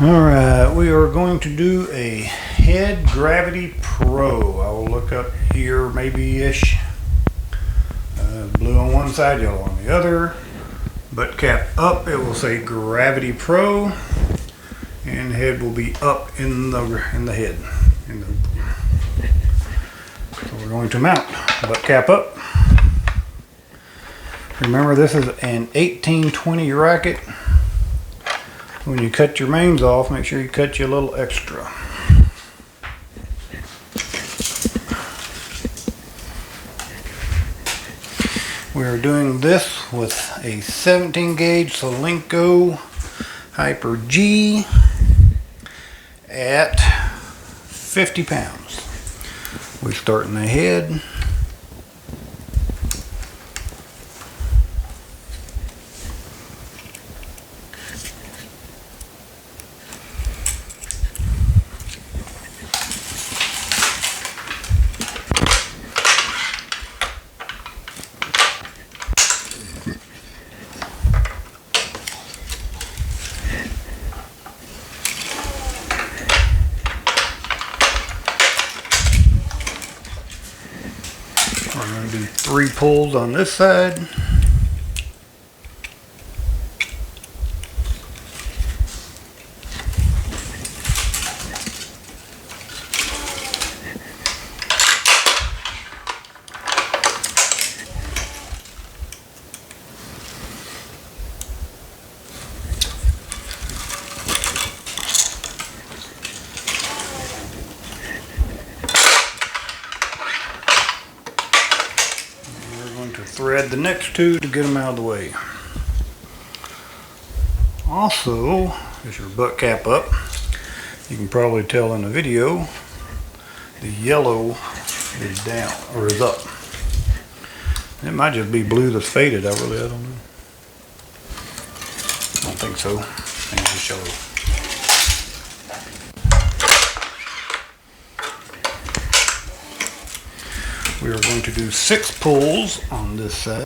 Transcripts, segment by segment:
Alright, we are going to do a Head Gravity Pro. I will look up here maybe-ish. Blue on one side, yellow on the other. Butt cap up, it will say Gravity Pro. And head will be up in the head. So we're going to mount. Butt cap up. Remember, this is an 1820 racket. When you cut your mains off, make sure you cut you a little extra. We are doing this with a 17 gauge Solinco Hyper G at 50 pounds. We start in the head. We're going to do 3 pulls on this side. Thread the next 2 to get them out of the way. Also, is your butt cap up. You can probably tell in the video the yellow is down or is up. It might just be blue that's faded. I don't know. I don't think so. I think it's just yellow. We are going to do 6 pulls on this side.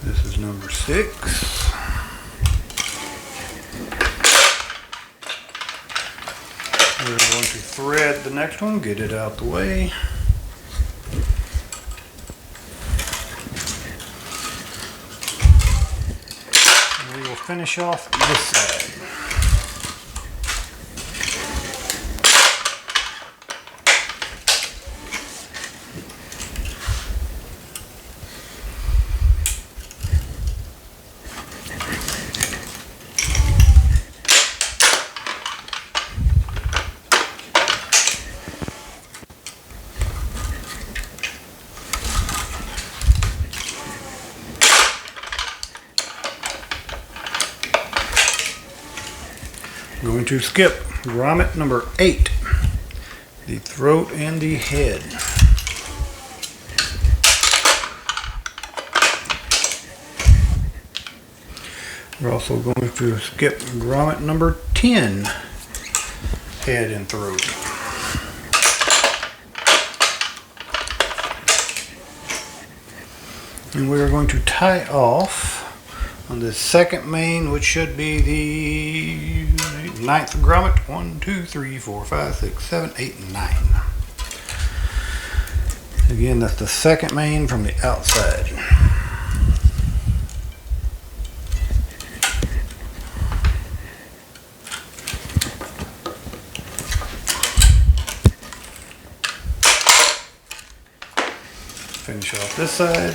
This is number 6. We're going to thread the next one, get it out the way. And we will finish off this side. Going to skip grommet number 8, the throat and the head. We're also going to skip grommet number 10, head and throat. And we are going to tie off on the second main, which should be the 9th grommet. 1, 2, 3, 4, 5, 6, 7, 8, and 9. Again, that's the second main from the outside. Finish off this side.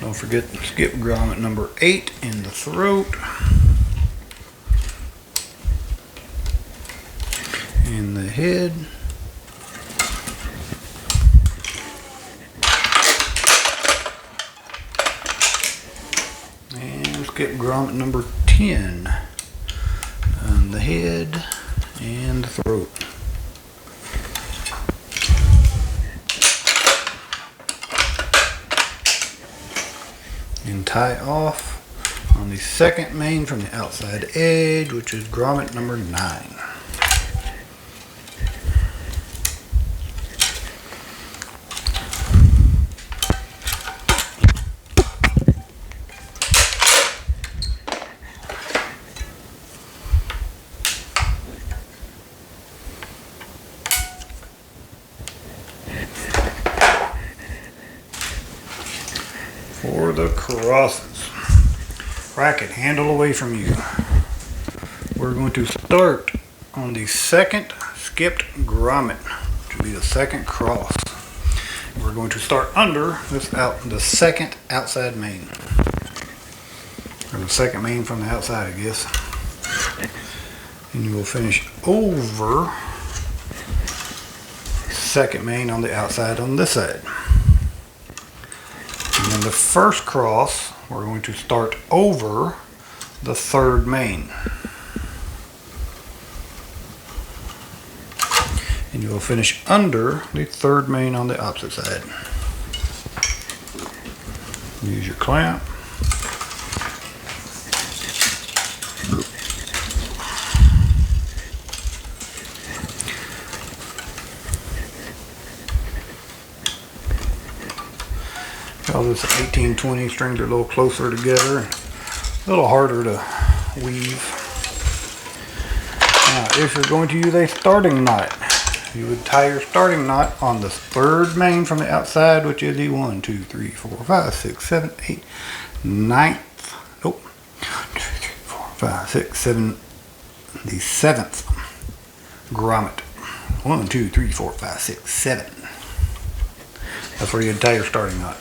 Don't forget to skip grommet number 8 in the throat. In the head. And skip grommet number 10 on the head and the throat. And tie off on the second main from the outside edge, which is grommet number 9. For the crosses, bracket handle away from you. We're going to start on the second skipped grommet, which will be the second cross. We're going to start under the second outside main, or the second main from the outside, I guess. And you will finish over second main on the outside on this side. And then the first cross, we're going to start over the third main. And you will finish under the third main on the opposite side. Use your clamp. All this 18-20 strings are a little closer together, and a little harder to weave. Now, if you're going to use a starting knot, you would tie your starting knot on the third main from the outside, which is the 1, 2, 3, 4, 5, 6, 7, 8, 9th. Nope. 1, 2, 3, 4, 5, 6, 7. The 7th grommet. 1, 2, 3, 4, 5, 6, 7. That's where you tie your starting knot.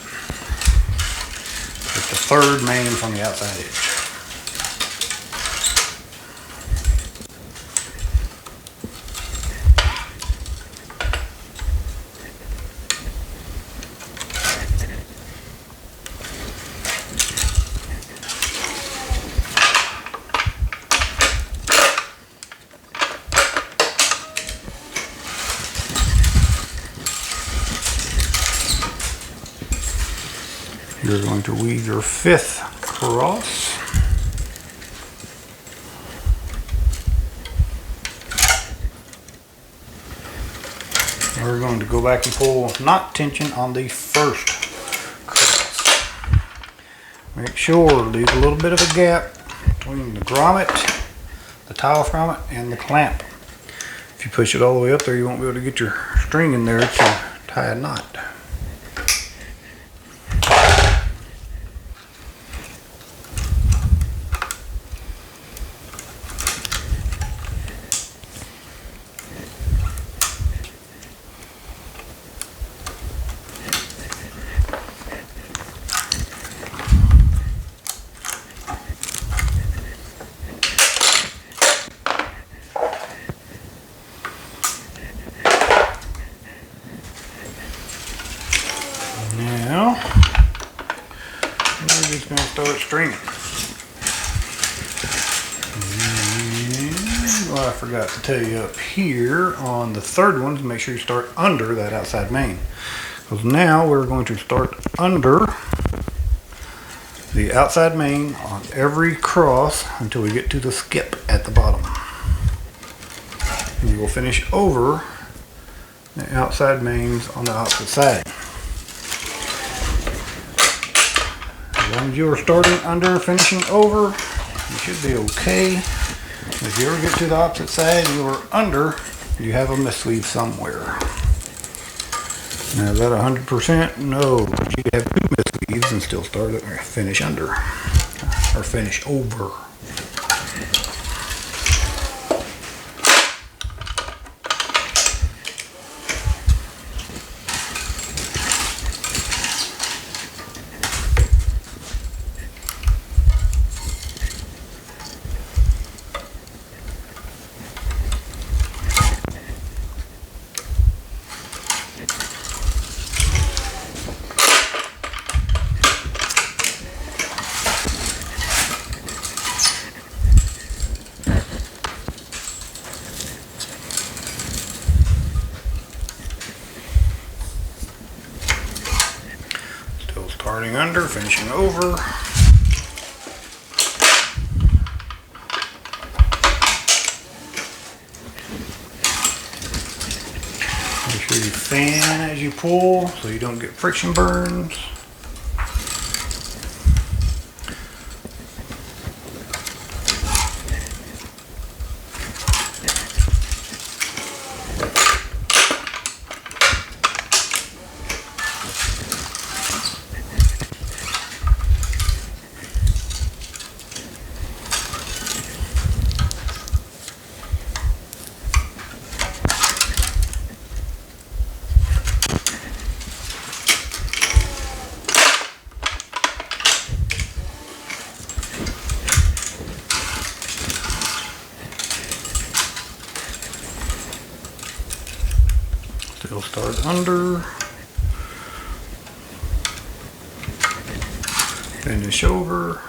It's the third main from the outside edge. You're going to weave your 5th cross. We're going to go back and pull knot tension on the first cross. Make sure to leave a little bit of a gap between the grommet, the tie-off grommet, and the clamp. If you push it all the way up there, you won't be able to get your string in there to tie a knot. Now, we're just going to start stringing. And what I forgot to tell you up here on the third one is make sure you start under that outside main. Because now we're going to start under the outside main on every cross until we get to the skip at the bottom. And you will finish over the outside mains on the opposite side. As long as you are starting under and finishing over, you should be okay. If you ever get to the opposite side and you are under, you have a misweave somewhere. Now is that 100%? No, but you have 2 misweaves and still start it or finish under or finish over. Starting under, finishing over. Make sure you fan as you pull so you don't get friction burns. Still start under, finish over.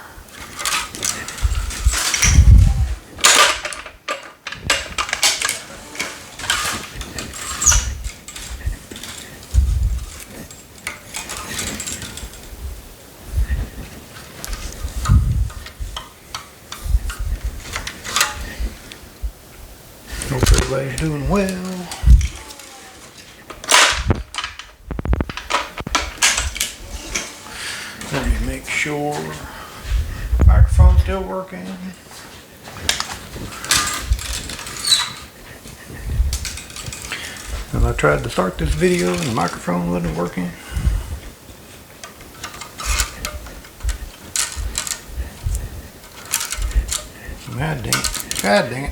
Hope everybody's doing well. Let me make sure microphone's still working. And I tried to start this video and the microphone wasn't working. God dang it. God dang it.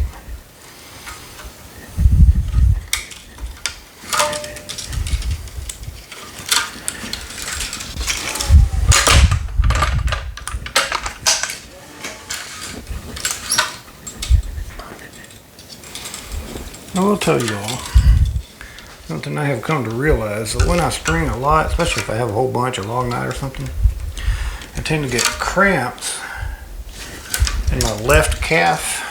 I will tell you all something I have come to realize, that when I string a lot, especially if I have a whole bunch, a long night or something, I tend to get cramps in my left calf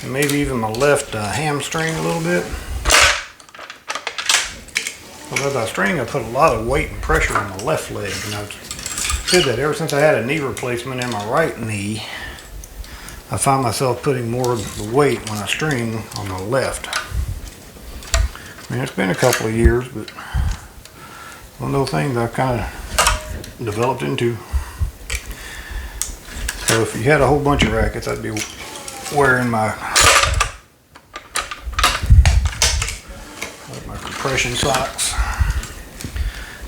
and maybe even my left hamstring a little bit. Well, as I string, I put a lot of weight and pressure on my left leg, and I've did that ever since I had a knee replacement in my right knee. I find myself putting more of the weight when I string on the left. I mean, it's been a couple of years, but one of those things I've kind of developed into. So if you had a whole bunch of rackets, I'd be wearing my compression socks.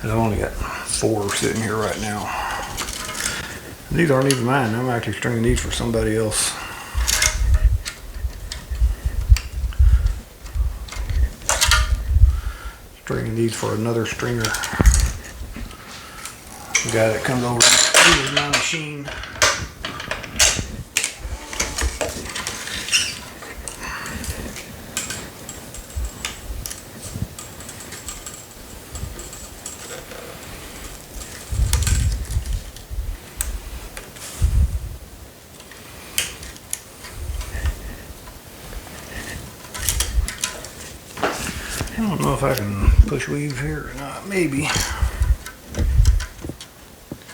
And I've only got 4 sitting here right now. These aren't even mine. I'm actually stringing these for somebody else. Stringing these for another stringer. The guy that comes over and uses my machine. I don't know if I can push weave here or not. Maybe. If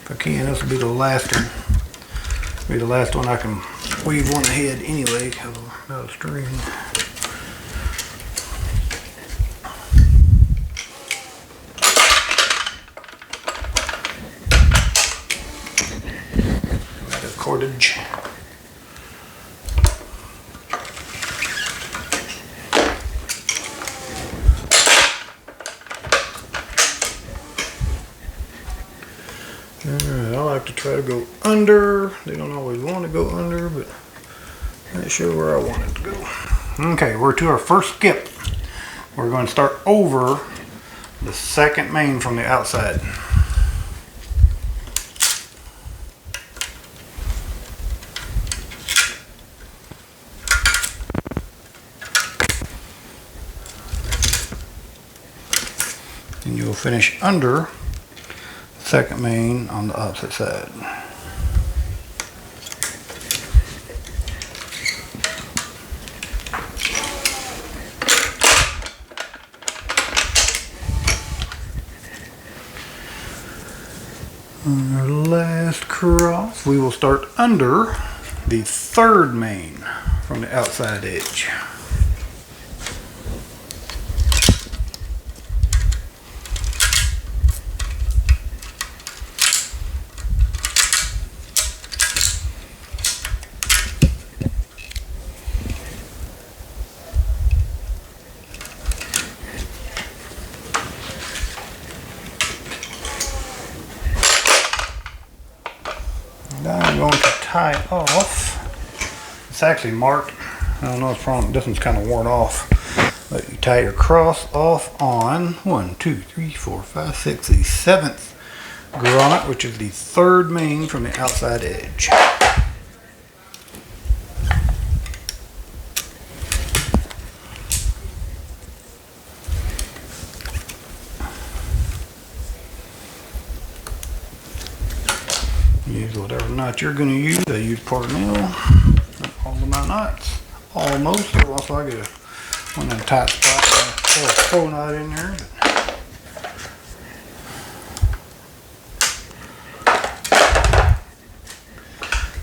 I can, this will be the last one. Be the last one I can weave on the head anyway, because I'm out of string. Out of cordage. Alright, I like to try to go under. They don't always want to go under, but not sure where I want it to go. Okay, we're to our first skip. We're going to start over the second main from the outside. And you'll finish under second main on the opposite side. On our last cross, we will start under the third main from the outside edge. Now I'm going to tie off. It's actually marked. I don't know, it's probably, this one's kind of worn off. But you tie your cross off on 1, 2, 3, 4, 5, 6, the 7th grommet, which is the third main from the outside edge. Use whatever knot you're going to use. I use Parnell. All of my knots. Almost. Every once in a while I get one in a tight spot. Throw a pro knot in there.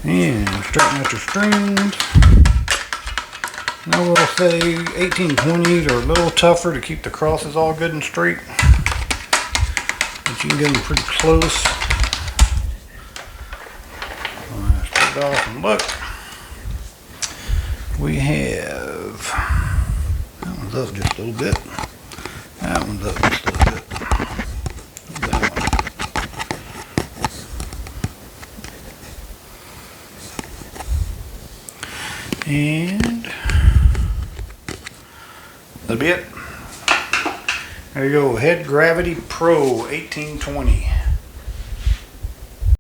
And straighten out your strings. Now we'll say 1820s are a little tougher to keep the crosses all good and straight. But you can get them pretty close. Start off and look. We have, that one's up just a little bit. That one's up just a little bit. That one. And that'll be it. There you go, Head Gravity Pro 1820.